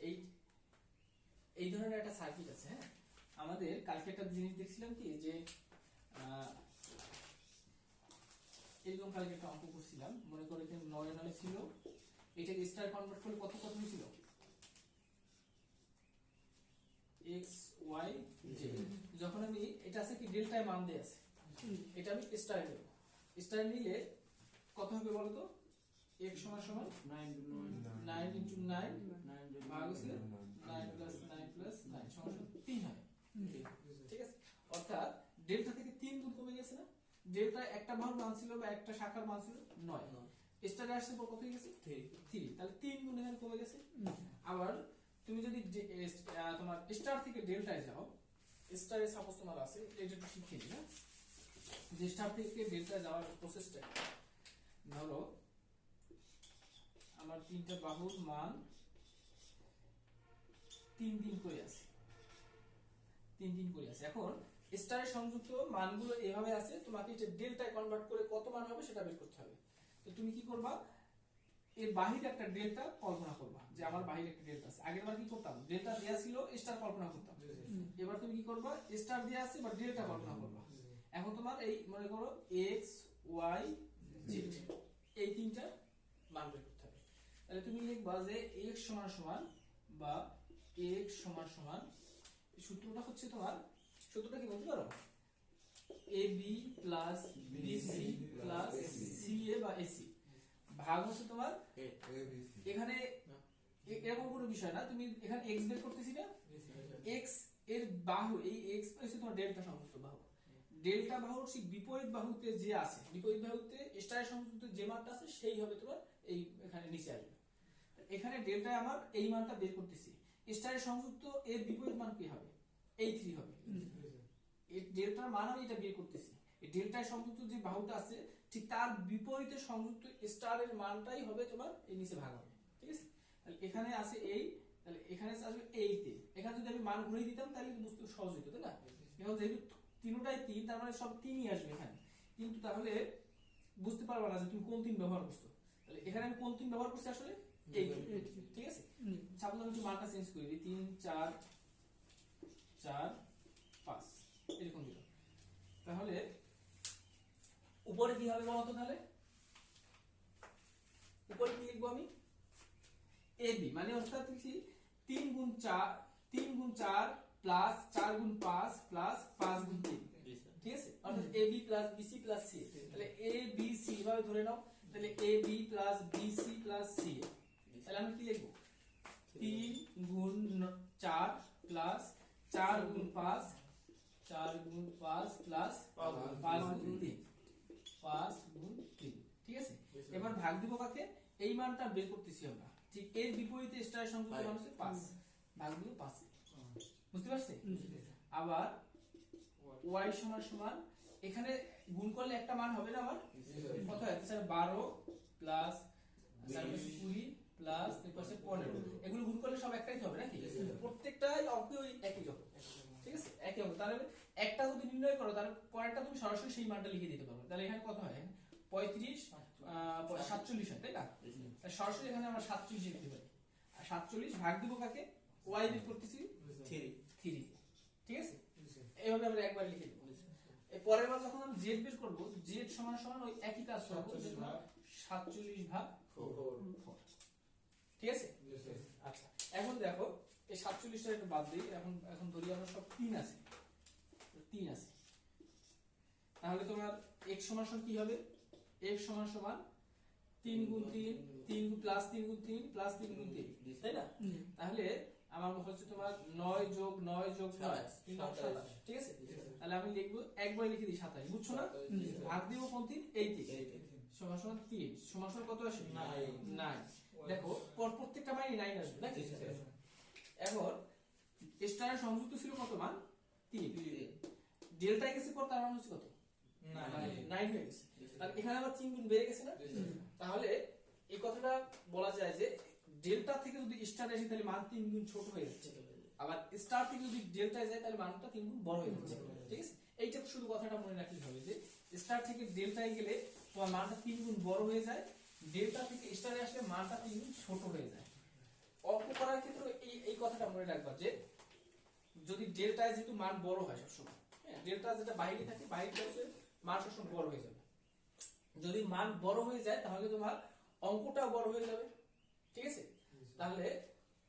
এই এই ধরনের একটা সার্কিট আছে। হ্যাঁ, আমাদের কালকে একটা জিনিস দেখছিলাম কি যে এরকম কালকে একটা অঙ্ক করছিলাম, মনে করে এখানে 9 ছিল, এটাকে স্টার কনভার্ট করলে কত হয়েছিল, x y z। যখন আমি এটা আছে কি ডেল্টায় মান দিয়ে আছে, এটা আমি স্টার নেব, স্টার নিলে কত হবে বলো তো, x সমান সমান 9 into 9 ভাগ হচ্ছে 9 plus 9 plus 9 সমান 3 হয়। ঠিক আছে, অর্থাৎ ডেল্টা থেকে 3 গুণ কমে গেছে না। ডেল্টা একটা বাহুর মান ছিল বা একটা শাখার মান ছিল 9, স্টারে আসছে কত হয়ে গেছে 3, তাহলে 3 গুণ এখানে কমে গেছে। আবার তুমি যদি তোমার স্টার থেকে ডেল্টায় যাও, স্টারে সাপোজ তোমার আছে, এটা একটু শিখিয়ে দিই না, যে স্টার থেকে ডেল্টায় যাওয়ার প্রসেসটা। ধরো আমার তিনটা বাহুর মান 3 করে আছে, 3 করে আছে। এখন স্টারে সংযুক্ত মানগুলো এভাবে আছে, তোমাকে এটা ডেল্টায় কনভার্ট করে কত মান হবে সেটা বের করতে হবে। তো তুমি কি করবা, এর বাহিরে একটা ডেল্টা কল্পনা করবা, যে আমার বাহিরে একটা ডেল্টা আছে। আগের বার কি করতাম, ডেল্টা দেয়া ছিল, স্টার কল্পনা করতাম। এবার তুমি কি করবা, স্টার দেয়া আছে বা ডেল্টা কল্পনা করবা। এখন তোমার এই মনে করো x y z এই তিনটা মান বের করতে হবে। তাহলে তুমি লিখবা যে x সমান সমান বা x সমান সমান, সূত্রটা হচ্ছে তোমার, সূত্রটা কি বলতে পারো, ab plus bc plus ca বা ac ভাগ হচ্ছে তোমার, এখানে এরকম কোনো বিষয় না, তুমি এখানে x বের করতেছি না, x এর বাহু, এই x হচ্ছে তোমার ডেল্টা সংযুক্ত বাহু, ডেল্টা বাহুর ঠিক বিপরীত বাহুতে যে আছে, বিপরীত বাহুতে স্টারের সংযুক্ত যে মানটা আছে সেই হবে তোমার এই এখানে নিচে আসবে। এখানে ডেল্টায় আমার এই মানটা বের করতেছি, স্টারের সংযুক্ত এর বিপরীত মান কি হবে, এই 3 হবে। এই ডেল্টার মান আমি এটা বের করতেছি, এই ডেল্টায় সংযুক্ত যে বাহুটা আছে ঠিক তার বিপরীতে সংযুক্ত স্টারের মানটাই হবে তোমার এই নিচে ভাগ হবে। ঠিক আছে, তাহলে এখানে আছে এই, তাহলে এখানে আসবে এইতে, এখানে যদি আমি মান ঘুরিয়ে দিতাম তাহলে বুঝতে সহজ হতো, তাই না। এখন যেহেতু তিনটাই 3, তার মানে সব 3ই আসবে এখানে, কিন্তু তাহলে বুঝতে পারবা না যে তুমি কোন 3 ব্যবহার করছো। তাহলে এখানে আমি কোন 3 ব্যবহার করছি, আসলে এই। ঠিক আছে, সাপোজ আমি একটু মানটা চেঞ্জ করে দিই, 3 4 4 5 এরকম দিল। তাহলে উপরে কি হবে বলতো, তাহলে উপরে কি লিখবো আমি, ab মানে অর্থাৎ কি 3 গুণ 4 3 গুণ 4 প্লাস 4 গুণ 5 প্লাস 5 গুণ 3। ঠিক আছে, অর্থাৎ ab plus bc plus ca। তাহলে a b c ভাবে ধরে নাও, তাহলে ab plus bc plus ca। তাহলে আমি কি লিখবো, 3 গুণ 4 প্লাস 4 গুণ 5 4 গুণ 5 প্লাস 5 গুণ 3 5 গুণ 3। ঠিক আছে, এবার ভাগ দিব কাকে, এই মানটা বের করতেছি আমরা, ঠিক এর বিপরীতে স্টার সংযুক্ত মান হচ্ছে 5, ভাগ দিব 5। বুঝতে পারছি। আবার y সমান সমান, এখানে গুণ করলে একটা মান হবে না আমার, কত হয় স্যার, 12 প্লাস 20 প্লাস 15, এগুলো গুণ করলে সব একটাই হবে নাকি, প্রত্যেকটাই অঙ্ক ওই একই রকম। ঠিক আছে, একই অঙ্ক। তাহলে একটা যদি নির্ণয় করো, তার পরেরটা তুমি সরাসরি সেই মানটা লিখে দিতে পারবে। তাহলে এখানে কত হয়, 35 47 হয়, তাই না। সরাসরি এখানে আমরা 47 লিখতে পারি। আর 47 ভাগ দিব কাকে, y বের করতেছি 3। ঠিক আছে, এইভাবে আমরা একবার লিখে দেব। এই পরের বার যখন আমি z বের করব, z সমান সমান ওই একই কাজ করব, 47 ভাগ 4। ঠিক আছে, আচ্ছা এখন দেখো এই 47টা একটু বাদ দিই, এখন ধরি আমরা সব 3 আছে, 3 আছে। তাহলে তোমার x সমান সমান কি হবে, x সমান সমান 3 গুণ 3 3 প্লাস 3 গুণ 3 প্লাস 3 গুণ 3, তাই না। তাহলে আমার হচ্ছে তোমার 9 যোগ 9 যোগ 9 3 9 27। ঠিক আছে, তাহলে আমি লিখবো একবার লিখে দিই 27, বুঝছো না। ভাগ দিব কোন 3, এই 3 সমান সমান 3 সমান সমান কত আসে 9। দেখো প্রত্যেকটা মানে 9 আসবে নাকি। এখন স্টারের সংযুক্ত ছিল কত মান, 3, ডেল্টা গেছে পর তার মান হচ্ছে কত 9 হয়ে গেছে। তাহলে এখানে আবার 3 গুণ বেড়ে গেছে না। তাহলে এই কথাটা বলা যায় যে ডেল্টা থেকে যদি স্টার আসে তাহলে মান 3 গুণ ছোট হয়ে যাচ্ছে, আবার স্টার থেকে যদি ডেল্টায় যায় তাহলে মানটা 3 গুণ বড় হয়ে যাচ্ছে। ঠিক আছে, এইটা শুধু কথাটা মনে রাখতে হবে যে স্টার থেকে ডেল্টায় গেলে তোমার মানটা 3 গুণ বড় হয়ে যায়, ডেল্টা থেকে স্টারে আসলে মানটা 3 গুণ ছোট হয়ে যায়। অঙ্ক করার ক্ষেত্রে রাখবা যে যদি ডেল্টা যেহেতু মান বড় হয় সবসময়, হ্যাঁ ডেল্টা যেটা বাইরে থাকে বাইরেটা হচ্ছে মান সবসময় বড় হয়ে যাবে। যদি মান বড় হয়ে যায় তাহলে তোমার অঙ্কটাও বড় হয়ে যাবে, ঠিক আছে? তাহলে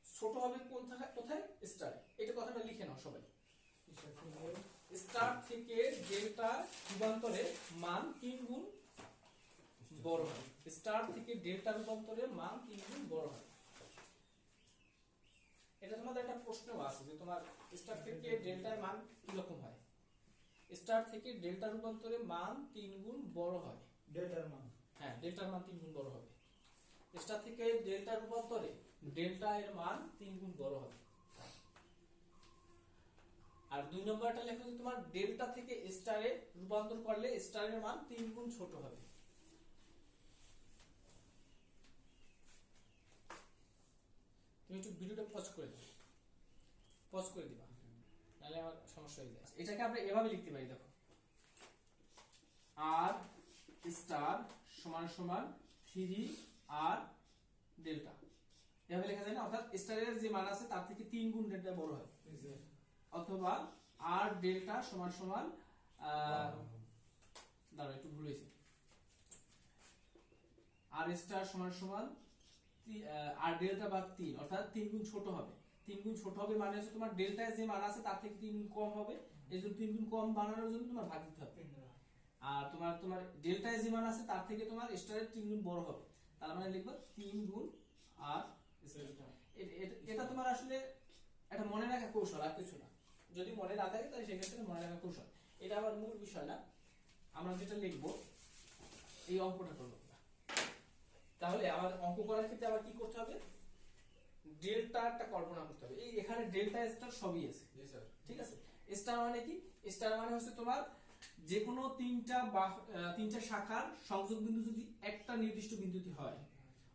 ছোট হবে কোন জায়গায়, কোথায়? স্টারে। এটা কথাটা লিখে নাও সবাই। স্টার থেকে ডেল্টা রূপান্তরে মান 3 গুণ বড় হয়। স্টার থেকে ডেল্টা রূপান্তরে মান 3 গুণ বড় হয়। এটা তোমাদের একটা প্রশ্ন আছে যে তোমার স্টার থেকে ডেল্টার মান কি রকম হয়। স্টার থেকে ডেল্টা রূপান্তরে মান 3 গুণ বড় হয়। ডেল্টার মান, হ্যাঁ ডেল্টার মান 3 গুণ বড় হবে। স্টার থেকে ডেল্টা রূপান্তরে ডেল্টা এর মান 3 গুণ বড় হবে। আর 2 নম্বরটা লেখো যে তোমার ডেল্টা থেকে স্টারে রূপান্তর করলে স্টারের মান 3 গুণ ছোট হবে। তুমি একটু ভিডিওটা পজ করে দাও, পজ করে দিবা, নাহলে আমার সমস্যা হয়ে যায়। এটাকে আমরা এভাবে লিখতে পারি, দেখো আর স্টার সমান সমান 3 আর ডেল্টা, এভাবে লেখা যায় না? অর্থাৎ স্টারের যে মান আছে তার থেকে 3 গুণ ডেল্টা বড় হয়। অথবা আর ডেল্টা সমান সমান দাঁড়াও একটু ভুল হয়েছে, আর স্টার সমান সমান আর ডেল্টা ভাগ 3, অর্থাৎ 3 গুণ ছোট হবে। 3 গুণ ছোট হবে মানে হচ্ছে তোমার ডেল্টায় যে মান আছে তার থেকে 3 গুণ কম হবে। এই জন্য 3 গুণ কম বানানোর জন্য তোমার ভাগ দিতে হবে। আর তোমার ডেল্টায় যে মান আছে তার থেকে তোমার স্টারের 3 গুণ বড় হবে। তার মানে লিখবো 3 গুণ আর স্টার। এটা তোমার আসলে একটা মনে রাখা কৌশল, আর কিছু না। যদি মনে না থাকে তাহলে সেক্ষেত্রে মনে রাখা কৌশল, এটা আবার মূল বিষয় না। আমরা যেটা লিখবো এই অঙ্কটা করবো। তাহলে আমার অঙ্ক করার ক্ষেত্রে আবার কি করতে হবে? ডেল্টাটা কল্পনা করতে হবে। এই এখানে ডেল্টা স্টার সবই আছে, ঠিক আছে? স্টার মানে কি? স্টার মানে হচ্ছে তোমার যে কোনো তিনটা শাখার সংযোগ বিন্দু যদি একটা নির্দিষ্ট বিন্দুতে হয়,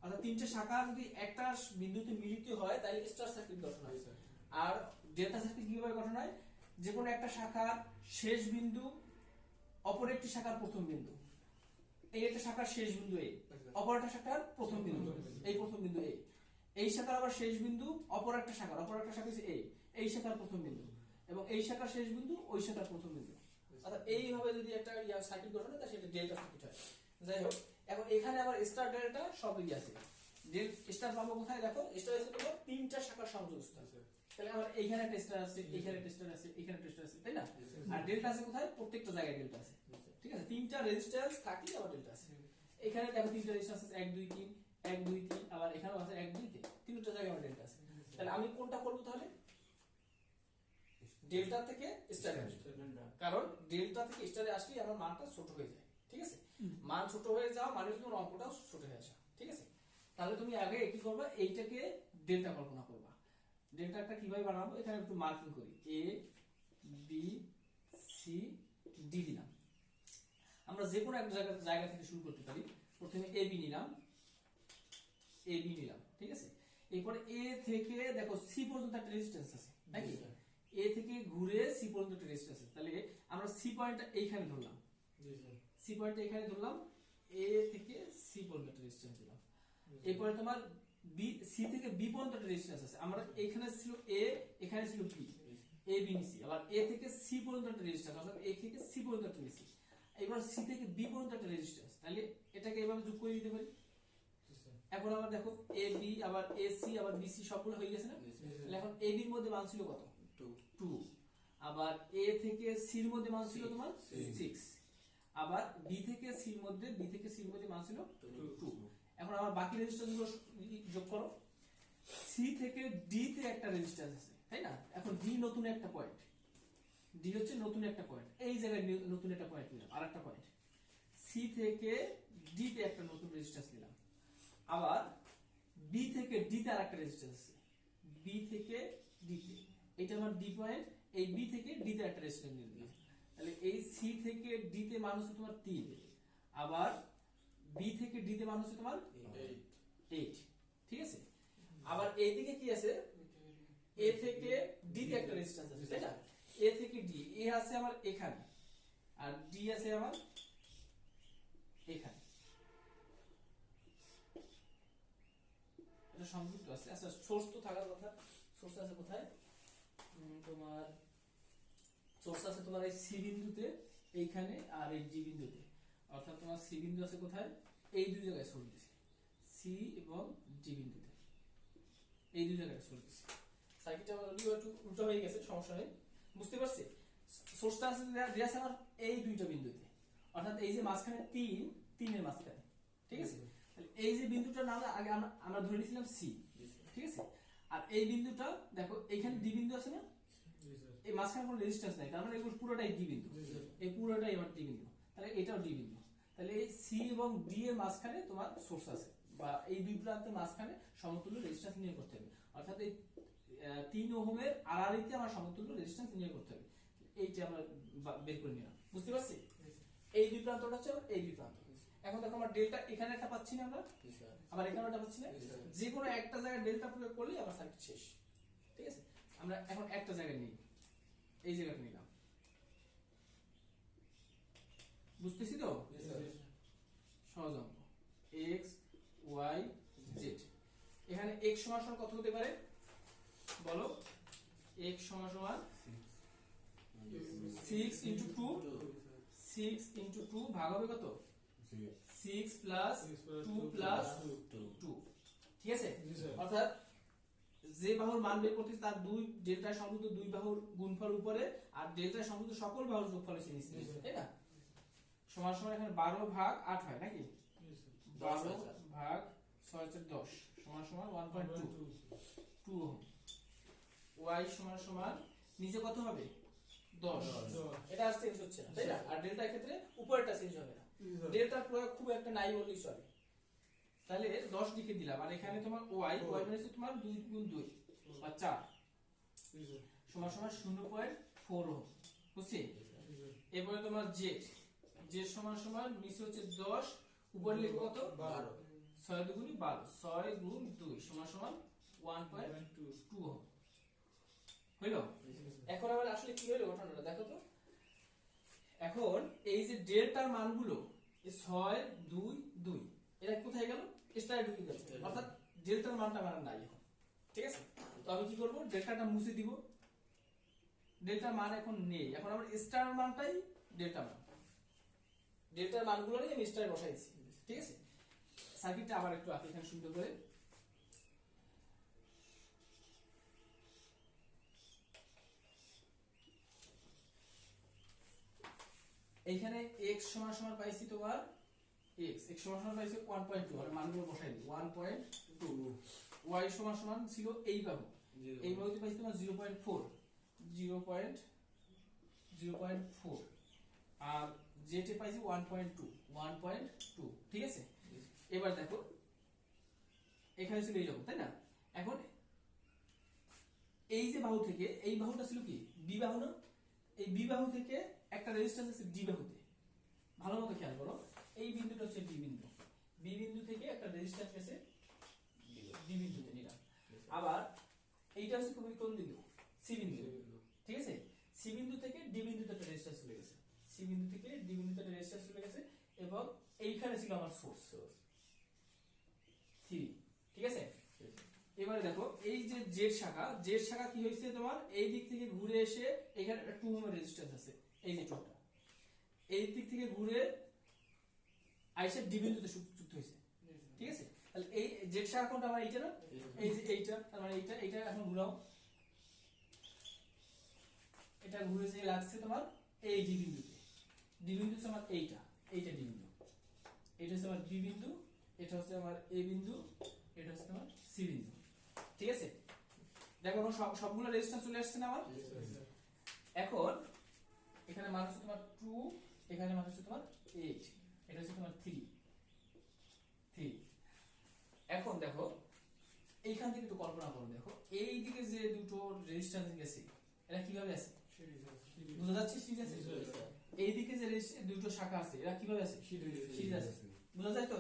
অর্থাৎ তিনটা শাখা যদি একটা বিন্দুতে মিলিত হয় তাহলে স্টার সার্কিট গঠন হয়। আর ডেল্টা সার্কিট কিভাবে গঠন হয়? যে কোনো একটা শাখার শেষ বিন্দু অপর একটি শাখার প্রথম বিন্দু, এই একটা শাখার শেষ বিন্দু এ, অপর একটা শাখার প্রথম বিন্দু, এই প্রথম বিন্দু এ, এই শাখার আবার শেষ বিন্দু অপর একটা শাখা হচ্ছে এ, এই শাখার প্রথম বিন্দু, এবং এই শাখার শেষ বিন্দু ওই শাখার প্রথম বিন্দু। অর্থাৎ এইভাবে যদি একটা সার্কিট গঠন হয় তাহলে সেটা ডেল্টা সার্কিট হয়। যাই হোক, এখন এখানে আবার স্টার ডেল্টা সবই আছে। স্টার পাবো কোথায়? দেখো স্টার হচ্ছে তোমার তিনটা শাখার সংযোগস্থল। তাহলে আমার এইখানে একটা স্টার আছে, এইখানে একটা স্টার আছে, এইখানে একটা স্টার আছে, তাই না? আর ডেল্টা আছে কোথায়? প্রত্যেকটা জায়গায় ডেল্টা আছে, ঠিক আছে? তিনটা রেজিস্ট্যান্স থাকলে আবার ডেল্টা আছে। এখানে দেখো তিনটা রেজিস্ট্যান্স আছে, 1 2 3, 1 2 3, আবার এখানেও আছে 1 2 3, তিনটা জায়গায় আমার ডেল্টা আছে। তাহলে আমি কোনটা করব? তাহলে ডেল্টা থেকে স্টারে আসবে, কারণ ডেল্টা থেকে স্টারে আসলে আমার মানটা ছোট হয়ে যায়, ঠিক আছে? মান ছোট হয়ে যাওয়া মানে তোমার অঙ্কটাও ছোট হয়ে আসা, ঠিক আছে? তাহলে তুমি আগে কি করবা? এইটাকে ডেল্টা কল্পনা করবা। ডেল্টাটা কিভাবে বানাবো? এখানে একটু মার্কিং করি, এ বি সি ডি দিলাম। আমরা যে কোনো একটা জায়গা থেকে শুরু করতে পারি। প্রথমে এ বি নিলাম, ঠিক আছে? এরপরে এ থেকে দেখো সি পর্যন্ত একটা রেজিস্ট্যান্স আছে নাকি? এ থেকে ঘুরে সি পর্যন্ত একটা রেজিস্ট্যান্স আছে। তাহলে আমরা সি পয়েন্টটা এইখানে ধরলাম, সি পয়েন্টটা এখানে ধরলাম, এ থেকে সি পর্যন্ত একটা রেজিস্ট্যান্স দিলাম। এরপরে তোমার বি সি থেকে বি পর্যন্ত একটা রেজিস্ট্যান্স আছে। আমরা এখানে ছিল এ, এখানে ছিল বি, এ বি নিছি। আবার এ থেকে সি পর্যন্ত একটা রেজিস্ট্যান্স, অর্থাৎ এ থেকে সি পর্যন্ত একটা নিছি। এবার সি থেকে বি পর্যন্ত একটা রেজিস্ট্যান্স, তাহলে এটাকে এভাবে যোগ করে দিতে পারি। এখন আবার দেখো এ বি আবার এ সি আবার বি সি সবগুলো হয়ে গেছে না? তাহলে এখন এ বির মধ্যে মান ছিল কত? 2। আবার এ থেকে সি এর মধ্যে মান ছিল তোমার 6। আবার বি থেকে সি এর মধ্যে মান ছিল 2। এখন আবার বাকি রেজিস্ট্যান্স গুলো যোগ করো। সি থেকে ডি তে একটা রেজিস্ট্যান্স আছে, তাই না? এখন ডি নতুন একটা পয়েন্ট, ডি হচ্ছে নতুন একটা পয়েন্ট, এই জায়গায় নতুন একটা পয়েন্ট নিলাম, আরেকটা পয়েন্ট। সি থেকে ডি তে একটা নতুন রেজিস্ট্যান্স নিলাম। আবার বি থেকে ডি তে আরেকটা রেজিস্ট্যান্স আছে, বি থেকে ডি তে, এটা আমার ডি পয়েন্ট। এই বি থেকে ডি তে একটা রেজিস্ট্যান্স নিলাম। তাহলে এই সি থেকে ডি তে মান হচ্ছে তোমার 3, আবার বি থেকে ডি তে মান হচ্ছে তোমার 8, ঠিক আছে? আবার এইদিকে কি আছে? এ থেকে ডি তে একটা রেজিস্ট্যান্স আছে, তাই না? এ থেকে ডি, এ আছে আমার এখানে আর ডি আছে আমার এখানে, এটা সংযুক্ত আছে। আচ্ছা সোর্স তো থাকার কথা, সোর্স আছে কোথায় তোমার সোর্স আছে তোমার এই সি বিন্দুতে এইখানে আর এই ডি বিন্দুতে, অর্থাৎ তোমার সি বিন্দু আছে কোথায় এই দুই জায়গায় সোর্স দিছে, সি এবং ডি বিন্দুতে এই দুই জায়গায় সোর্স দিছে। সার্কিটটা আমার যদিও একটু উল্টো হয়ে গেছে, সমস্যা নেই, বুঝতে পারছি। সোর্সটা আছে দেয়া আছে আমার এই দুইটা বিন্দুতে, অর্থাৎ এই যে মাঝখানে তিনের মাঝখানে, ঠিক আছে। তাহলে এই যে বিন্দুটার নাম আগে আমরা ধরে নিয়েছিলাম সি, ঠিক আছে। আর এই বিন্দুটা দেখো এইখানে ডি বিন্দু আছে না, এই মাঝখানে কোনো রেজিস্ট্যান্স নাই, তার মানে এগুলো পুরোটাই ডি বিন্দু, এই পুরোটাই আমার ডি বিন্দু, তাহলে এটাও ডি বিন্দু। তাহলে এই সি এবং ডি এর মাঝখানে তোমার সোর্স আছে, বা এই দুই প্রান্তের মাঝখানে সমতুল্য রেজিস্ট্যান্স নির্ণয় করতে হবে, অর্থাৎ এই 3 ওহমের আড়াআড়িতে আমার সমতুল্য রেজিস্ট্যান্স নির্ণয় করতে হবে। এইটা আমরা বের করে নিলাম, বুঝতে পারছি। এই দুই প্রান্তটা হচ্ছে এই দুই প্রান্ত। এখন দেখো আমরা ডেল্টা এখানে একটা পাচ্ছি না, আমরা আবার এখানে একটা পাচ্ছি না, যে কোনো একটা জায়গায় ডেল্টা প্রয়োগ করলেই আমার সার্কিট শেষ, ঠিক আছে। আমরা এখন একটা জায়গায় নিই, এই জায়গাটা নিলাম, বুঝতেছি তো, সহজ অঙ্ক x y z। এখানে x সমান সমান কত হতে পারে বলো, x সমান সমান 6 into 2, 6 into 2 ভাগ হবে কত 6 plus 2 plus 2, ঠিক আছে। অর্থাৎ যে বাহুর মান বের করতেছি তার দুই ডেল্টা সমতুল্য দুই বাহুর গুণফল উপরে আর ডেল্টা সমতুল্য সকল বাহুর যোগফল হচ্ছে নিচে, তাই না। সমান সমান এখানে 12 ভাগ 8 হয় নাকি, 12 ভাগ 6 = 10 সমান সমান 1.2 ওহম। y সমান সমান নিচে কত হবে 10, এটা আর চেঞ্জ হচ্ছে না, তাই না। আর ডেল্টা ক্ষেত্রে উপরেরটা চেঞ্জ হবে না, ডেল্টার প্রয়োগ খুব একটা নাই বললেই চলে। তাহলে 10 লিখে দিলাম, আর এখানে তোমার y মানে হচ্ছে তোমার 2 গুণ 2 বা 4 সমান সমান 0.4 ওহম, বুঝছি। এরপরে তোমার z সমান সমান নিচে হচ্ছে 10, উপরে লিখব কত 12, 6 2 12, 6 গুণ 2 সমান সমান 1.2 ওহম হইলো। এখন আবার আসলে কি হলো ঘটনাটা দেখো তো। এখন এই যে ডেল্টার মানগুলো 6 2 2 এটা কোথায় গেল, স্টারে ঢুকে গেল, অর্থাৎ ডেল্টার মানটা আমার নাই এখন, ঠিক আছে। তো আমি কি করব, ডেল্টাটা মুছে দিব, ডেল্টার মান এখন নেই, এখন আমার স্টার মানটাই ডেল্টা মান, ডেল্টার মানগুলো নিয়ে আমি স্টারে বসাই দিছি, ঠিক আছে। সার্কিটটা আবার একটু আঁকি এখানে সুন্দর করে। এইখানে x সমান সমান পাইছি তোমার x সমান সমান পাইছি 1.2, আর মানগুলো বসাই দিই 1.2। y সমান সমান ছিল এই বাহু, এই বাহুতে পাইছি তোমার 0.4, আর z এ পাইছি 1.2, ঠিক আছে। এবার দেখো এখানে ছিল এই রকম, তাই না। এখন এই যে বাহু থেকে এই বাহুটা ছিল কি বি বাহু না, এই বি বাহু থেকে একটা রেজিস্ট্যান্স আছে ডি বাহুতে, ভালো মতো খেয়াল করো। এই বিন্দুটা হচ্ছে বি বিন্দু, বি বিন্দু থেকে একটা রেজিস্ট্যান্স আছে ডি বিন্দুতে নিলাম। আবার এইটা হচ্ছে কোন বিন্দু, সি বিন্দু, ঠিক আছে। সি বিন্দু থেকে ডি বিন্দুতে একটা রেজিস্ট্যান্স চলে গেছে, সি বিন্দু থেকে ডি বিন্দুতে একটা রেজিস্ট্যান্স চলে গেছে, এবং এইখানে ছিল আমার সোর্স 3, ঠিক আছে। এবারে দেখো এই যে জেড শাখা কি হয়েছে তোমার এই দিক থেকে ঘুরে এসে এখানে একটা 2 ওহম রেজিস্ট্যান্স আছে, এই যে টোটা এই দিক থেকে ঘুরে আইসা ডি বিন্দুতে যুক্ত হয়েছে, ঠিক আছে। তাহলে এই জেড শাখা কোনটা আমার এইটা না, এই যে এইটা, তার মানে এইটা এখন ঘুরাও, এটা ঘুরে যে লাগছে তোমার এই ডি বিন্দুতে, ডি বিন্দু হচ্ছে আমার এইটা ডি বিন্দু, এটা হচ্ছে আমার বি বিন্দু, এটা হচ্ছে আমার এ বিন্দু, এটা হচ্ছে আমার সি বিন্দু, ঠিক আছে। দেখো সবগুলো রেজিস্ট্যান্স চলে আসছে না আমার। এখন এখানে মান হচ্ছে তোমার 2, এখানে মান হচ্ছে তোমার 8, এটা হচ্ছে তোমার 3। এখন দেখো এইখান থেকে একটু কল্পনা করো, দেখো এই দিকে যে দুটো রেজিস্ট্যান্স গেছে এরা কিভাবে আছে বুঝা যাচ্ছে, সিরিজ আছে। এই দিকে যে দুটো শাখা আছে এরা কিভাবে আছে, সিরিজ আছে, বুঝা যায় তো।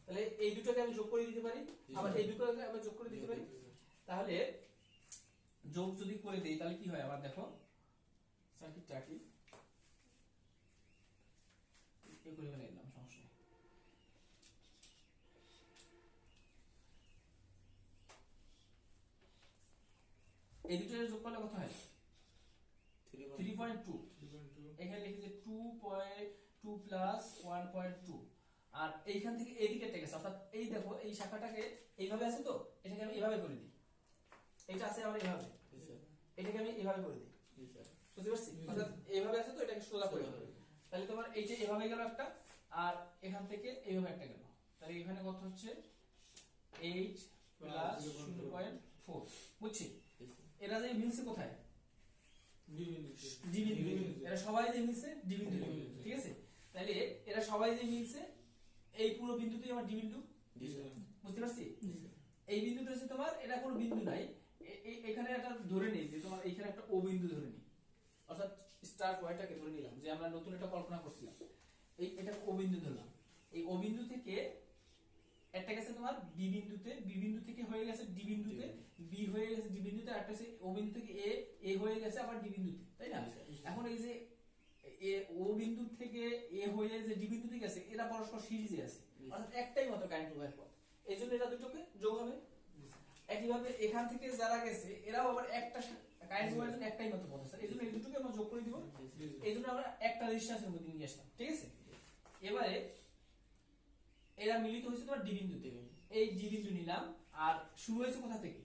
তাহলে এই দুটোকে আমি যোগ করে দিতে পারি, আবার এই দুটোকে আমি যোগ করে দিতে পারি। তাহলে যোগ যদি করে দেই তাহলে কি হয়, আবার দেখো সার্কিটটা কি এই করে নিলাম, সমস্যা নেই। এই দুটোর যোগ করলে কত হয় 3.2 এখানে লিখি যে 2.2 প্লাস 1.2 আর এইখান থেকে এইদিকে টেকে গেছে অর্থাৎ এই দেখো এই শাখাটাকে এইভাবে আছে তো এটাকে আমি এইভাবে করে দিই এইটা আছে আমার এইভাবে এটাকে আমি এইভাবে করে দিই বুঝতে পারছি অর্থাৎ এইভাবে আছে তো এটাকে সোজা করে দিই তাহলে তোমার এইটা এইভাবে গেল একটা আর এখান থেকে এইভাবে একটা গেল তাহলে এখানে কত হচ্ছে 8 প্লাস 0.4 বুঝছি এরা যে মিলছে কোথায় ডি বিন্দু এরা সবাই যে মিলছে ডি বিন্দু ঠিক আছে তাহলে এরা সবাই যে মিলছে এই পুরো বিন্দুতেই আমার ডি বিন্দু বুঝতে পারছি এই বিন্দুটা হচ্ছে তোমার এটা কোনো বিন্দু নাই এখানে একটা ধরে নেই যে তোমার এখানে একটা ও বিন্দু ধরে নিই অর্থাৎ স্টার পয়েন্টটাকে ধরে নিলাম যে আমরা নতুন একটা কল্পনা করছিলাম এটা ও বিন্দু ধরলাম এই ও বিন্দু থেকে একটা গেছে তোমার বি বিন্দু থেকে হয়ে গেছে ডি বিন্দুতে বি হয়ে গেছে ডি বিন্দুতে একটা আছে ও বিন্দু থেকে এ হয়ে গেছে আবার ডি বিন্দুতে তাই না এখন এই যে ও বিন্দু থেকে এ হয়ে যে ডি বিন্দুতে গেছে এরা পরস্পর সিরিজে আছে অর্থাৎ একটাই মতো কারেন্ট প্রবাহের পথ এইজন্য এরা দুটোকে যোগ হবে একইভাবে এখান থেকে যারা গেছে এরাও আবার একটা কারেন্ট প্রবাহের জন্য একটাই মতো পথ আছে এইজন্য এই দুটোকে আমরা যোগ করে দিব এইজন্য আমরা একটা রেজিস্ট্যান্সের মধ্যে নিয়ে আসলাম ঠিক আছে এবারে এরা মিলিত হয়েছে তোমার ডি বিন্দুতে এই ডি বিন্দু নিলাম আর শুরু হয়েছে কোথা থেকে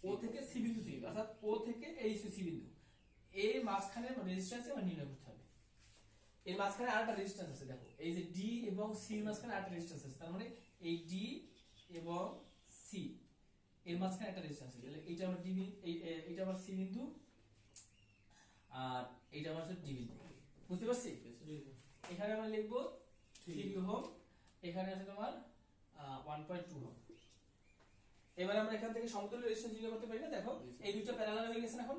ও থেকে সি বিন্দু থেকে অর্থাৎ ও থেকে এই সি বিন্দু এর মাঝখানে রেজিস্ট্যান্স আমরা নির্ণয় করতে হবে এর মাঝখানে আরেকটা রেজিস্ট্যান্স আছে দেখো এই যে ডি এবং সি এর মাঝখানে আরেকটা রেজিস্ট্যান্স আছে তার মানে এই ডি এবং সি এর মাঝখানে একটা রেজিস্ট্যান্স আছে তাহলে এইটা আমার ডি এইটা আমার সি বিন্দু আর এইটা আমার হচ্ছে ডি বিন্দু বুঝতে পারছি এখানে আমরা লিখব 3 ওহম এখানে আছে তোমার 1.2 ওহম এবার আমরা এখান থেকে সমতুল্য রেজিস্ট্যান্স নির্ণয় করতে পারি না দেখো এই দুটো প্যারালাল হয়ে গেছে এখন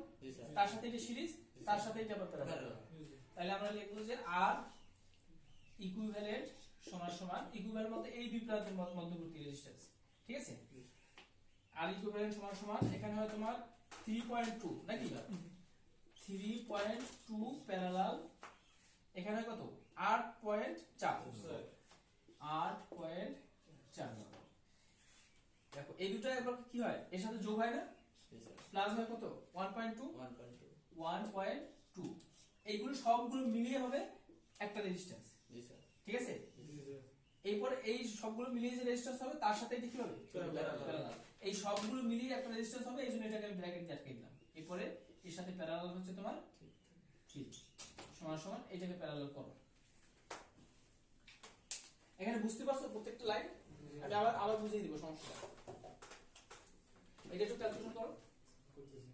তার সাথে এটা সিরিজ তার সাথে এটা আবার প্যারালাল তাহলে আমরা লিখব যে আর ইকুইভ্যালেন্ট সমান সমান ইকুইভ্যালেন্ট বলতে এই দুই প্রান্তের মধ্যবর্তী রেজিস্ট্যান্স ঠিক আছে আর ইকুইভ্যালেন্ট সমান সমান এখানে হয় তোমার 3.2 নাকি 3.2 প্যারালাল এখানে হয় কত 8.4 দেখো এই দুটো একবার কি হয় এর সাথে যোগ হয় না প্লাস হয় কত 1.2 এইগুলো সবগুলো মিলিয়ে হবে একটা রেজিস্ট্যান্স ঠিক আছে এরপর এই সবগুলো মিলিয়ে যে রেজিস্ট্যান্স হবে তার সাথে এটা কি হবে প্যারালাল এই সবগুলো মিলিয়ে একটা রেজিস্ট্যান্স হবে এইজন্য এটাকে আমি ব্র্যাকেট দিয়ে আটকে দিলাম এরপরে এর সাথে প্যারালাল হচ্ছে তোমার ঠিক সমান সমান এটাকে প্যারালাল করো এখানে বুঝতে পারছো প্রত্যেকটা লাইন আমি আবার বুঝিয়ে দিব সমস্যা এটা একটু ক্যালকুলেশন করো করতেছি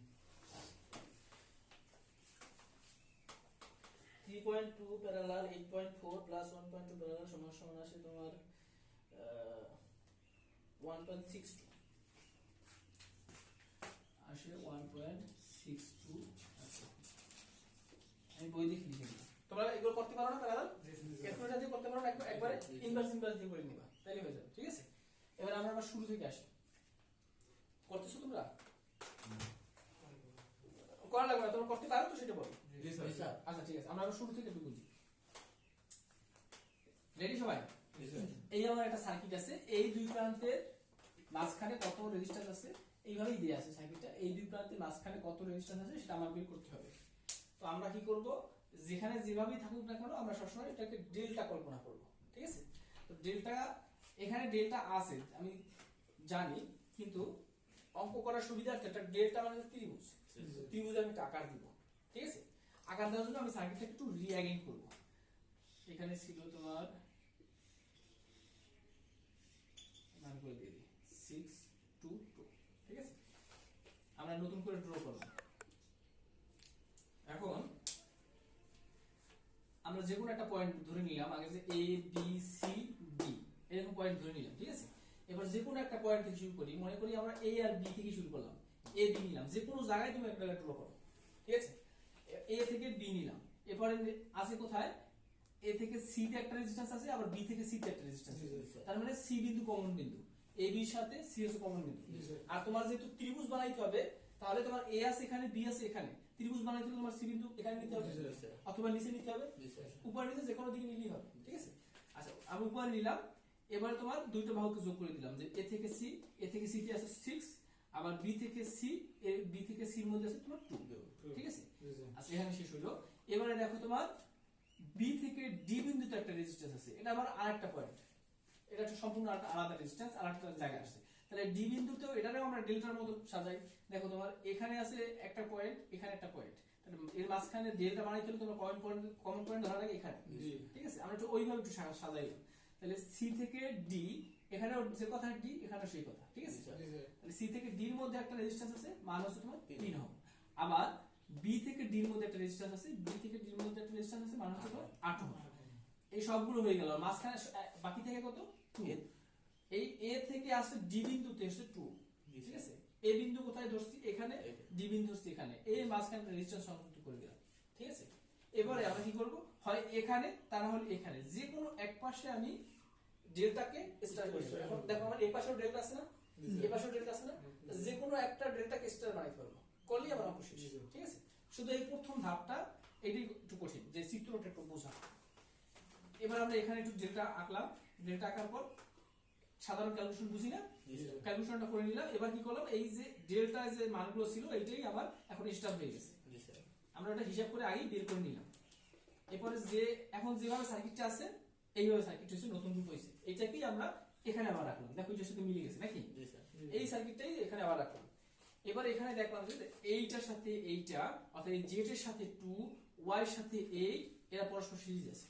3.2 প্যারালাল 8.4 প্লাস 1.2 প্যারালাল সমান সমান আসে তোমার 1.62 আসে 1.62 আচ্ছা আমি বই দেখে লিখে দিই তোমরা এগুলো করতে পারো না প্যারালাল ক্যালকুলেটর দিয়ে করতে পারো না একবারে ইনভার্স দিয়ে করে নিবা তাইলে হয়ে যাবে ঠিক আছে এবার আমরা আবার শুরু থেকে আসি করতেছো তোমরা করা লাগবে না তোমরা করতে পারো তো সেটা বলো জি স্যার আচ্ছা ঠিক আছে আমরা আবার শুরু থেকে একটু বুঝি রেডি সবাই এই আমার একটা সার্কিট আছে এই দুই প্রান্তের মাঝখানে কত রেজিস্ট্যান্স আছে এইভাবেই দেয়া আছে সার্কিটটা এই দুই প্রান্তের মাঝখানে কত রেজিস্ট্যান্স আছে সেটা আমাদের বের করতে হবে তো আমরা কি করব যেখানে যেভাবেই থাকুক না কেন আমরা সবসময় এটাকে ডেল্টা কল্পনা করব ঠিক আছে তো ডেল্টা এখানে ডেল্টা আছে আমি জানি কিন্তু অঙ্ক করার সুবিধার্থে একটা ডেল্টা মানে ত্রিভুজ ত্রিভুজে আমি আকার দিব ঠিক আছে আকার দেওয়ার জন্য আমি সার্কিটটা একটু রিঅ্যারেঞ্জ করব এখানে ছিল তোমার মান করে দিয়ে দিই 6 2 2 ঠিক আছে আমরা নতুন করে ড্র করব এখন আমরা যে কোনো একটা পয়েন্ট ধরে নিলাম আগে যে a b c d এরকম পয়েন্ট ধরে নিলাম ঠিক আছে এবার যে কোনো একটা পয়েন্ট থেকে শুরু করি মনে করি আমরা a আর b থেকে শুরু করলাম a b নিলাম যে কোনো জায়গায় তুমি একটা ড্র করো ঠিক আছে a থেকে b নিলাম এরপর আছে কোথায় a থেকে c তে একটা রেজিস্ট্যান্স আছে আবার b থেকে c তে একটা রেজিস্ট্যান্স আছে তার মানে c বিন্দু কমন বিন্দু a b এর সাথে c হচ্ছে কমন বিন্দু আর তোমার যেহেতু ত্রিভুজ বানাইতে হবে তাহলে তোমার a আছে এখানে b আছে এখানে ত্রিভুজ বানাইতে হলে তোমার c বিন্দু এখানে নিতে হবে অথবা নিচে নিতে হবে উপর নিচে যে কোনো দিকে নিলেই হবে ঠিক আছে আচ্ছা আমি উপরে নিলাম এবারে তোমার দুইটা বাহুকে যোগ করে দিলাম যে a থেকে c তে আছে 6 আবার বি থেকে সি, বি থেকে সির মধ্যে আছে তোমার 2, ঠিক আছে। আচ্ছা এখানে শেষ হলো। এবারে দেখো তোমার বি থেকে ডি বিন্দুতে একটা রেজিস্ট্যান্স আছে, এটা আবার আরেকটা পয়েন্ট, এটা একটা সম্পূর্ণ আলাদা রেজিস্ট্যান্স, আরেকটা জায়গা আছে। তাহলে ডি বিন্দুতেও এটারেও আমরা ডেল্টার মতো সাজাই। দেখো তোমার এখানে আছে একটা পয়েন্ট, এখানে একটা পয়েন্ট, তাহলে এর মাঝখানে ডেল্টা বানাইতে হলে তোমার কমন পয়েন্ট ধরা লাগে এখানে, ঠিক আছে। আমরা একটু ওইভাবে একটু সাজাই। তাহলে সি থেকে ডি, এখানেও যে কথা ডি, এখানেও সেই কথা, ঠিক আছে। তাহলে সি থেকে ডি এর মধ্যে একটা রেজিস্ট্যান্স আছে, মান হচ্ছে তোমার 3 ওহম। আবার বি থেকে ডি এর মধ্যে একটা রেজিস্ট্যান্স আছে, বি থেকে ডি এর মধ্যে একটা রেজিস্ট্যান্স আছে, মান হচ্ছে তোমার 8 ওহম। এই সবগুলো হয়ে গেল। মাঝখানে বাকি থেকে কত? 2। এই এ থেকে আসছে ডি বিন্দুতে আসছে 2, ঠিক আছে। এ বিন্দু কোথায় ধরছি? এখানে। ডি বিন্দু ধরছি এখানে। এই মাঝখানে রেজিস্ট্যান্স সংযুক্ত করে দিলাম, ঠিক আছে। এবারে আমরা কি করব? হয় এখানে, তা না হলে এখানে, যে কোনো এক পাশে আমি ডেল্টাকে স্টার করে দেব। এখন দেখো আমার এই পাশেও ডেল্টা আছে না, এই পাশেও ডেল্টা আছে না, যে কোনো একটা ডেল্টাকে স্টার বানাইতে পারবো, করলেই আমার অঙ্ক শেষ, ঠিক আছে। শুধু এই প্রথম ধাপটা এটাই একটু কঠিন, যে চিত্রটা একটু বোঝা। এবার আমরা এখানে একটু ডেল্টা আঁকলাম, ডেল্টা আঁকার পর সাধারণ ক্যালকুলেশন বুঝি না, ক্যালকুলেশনটা করে নিলাম। এবার কি করলাম? এই যে ডেল্টা যে মানগুলো ছিল এইটাই আবার এখন স্টার হয়ে গেছে, আমরা এটা হিসাব করে আগেই বের করে নিলাম। এরপরে যে এখন যেভাবে সার্কিটটা আছে এইভাবে সার্কিট হয়েছে, নতুন রূপ হয়েছে, এইটাকেই আমরা এখানে আবার রাখলাম। দেখো এটার সাথে মিলে গেছে নাকি, এই সার্কিটটাই এখানে আবার রাখলাম। এবার এখানে দেখলাম যে এইটার সাথে এইটা, অর্থাৎ এই জেড এর সাথে 2, ওয়াই এর সাথে 8, এরা পরস্পর সিরিজ আছে।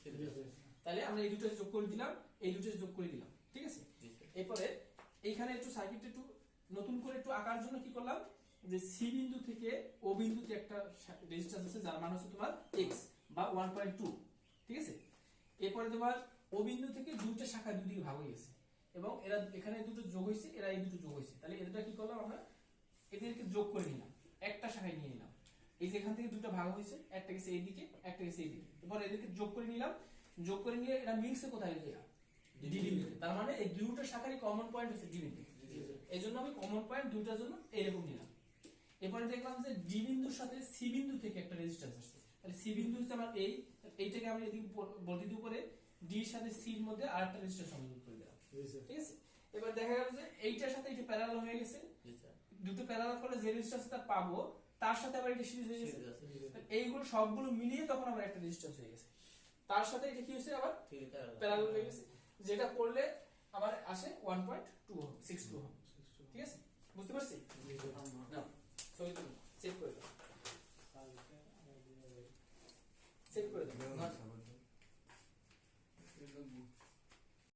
তাহলে আমরা এই দুটো যোগ করে দিলাম, এই দুটো যোগ করে দিলাম, ঠিক আছে। এরপরে এইখানে একটু সার্কিটটা একটু নতুন করে একটু আঁকার জন্য কি করলাম, যে সি বিন্দু থেকে ও বিন্দুতে একটা রেজিস্ট্যান্স আছে যার মান হচ্ছে তোমার x বা 1.2, ঠিক আছে। এরপরে তোমার ও বিন্দু থেকে দুইটা শাখা দুই দিকে ভাগ হয়ে গেছে এবং এরা এখানে দুটো যোগ হয়েছে, এরা এই দুটো যোগ হয়েছে। তাহলে এটা কি করলাম আমরা, এদেরকে যোগ করে নিলাম, একটা শাখায় নিয়ে নিলাম। এই যে এখান থেকে দুটো ভাগ হয়েছে, একটা গেছে এইদিকে, একটা গেছে এইদিকে। এবার এদেরকে যোগ করে নিলাম, যোগ করে নিয়ে এরা মিলছে কোথায়? ডি বিন্দুতে। তার মানে এই দুটো শাখারই কমন পয়েন্ট হচ্ছে ডি বিন্দু। এই জন্য আমি কমন পয়েন্ট দুইটার জন্য এরকম নিলাম। এরপরে দেখলাম যে ডি বিন্দুর সাথে সি বিন্দু থেকে একটা রেজিস্ট্যান্স আসছে। তাহলে সি বিন্দু হচ্ছে আমার এইটাকে আমি এদিকে বর্ধিত করে ডি এর সাথে সি এর মধ্যে আরেকটা রেজিস্ট্যান্স সংযোগ করে দিলাম, ঠিক আছে। এবার দেখা গেল যে এইটার সাথে এটা প্যারালাল হয়ে গেছে, দুটো প্যারালাল করলে যে রেজিস্ট্যান্সটা পাবো তার সাথে আবার এটা সিরিজ হয়ে গেছে। এইগুলো সবগুলো মিলিয়ে তখন আবার একটা রেজিস্ট্যান্স হয়ে গেছে, তার সাথে এটা কি হয়েছে আবার প্যারালাল হয়ে গেছে, যেটা করলে আবার আসে 1.2 ওহম, 62 ওহম, ঠিক আছে। বুঝতে পারছি?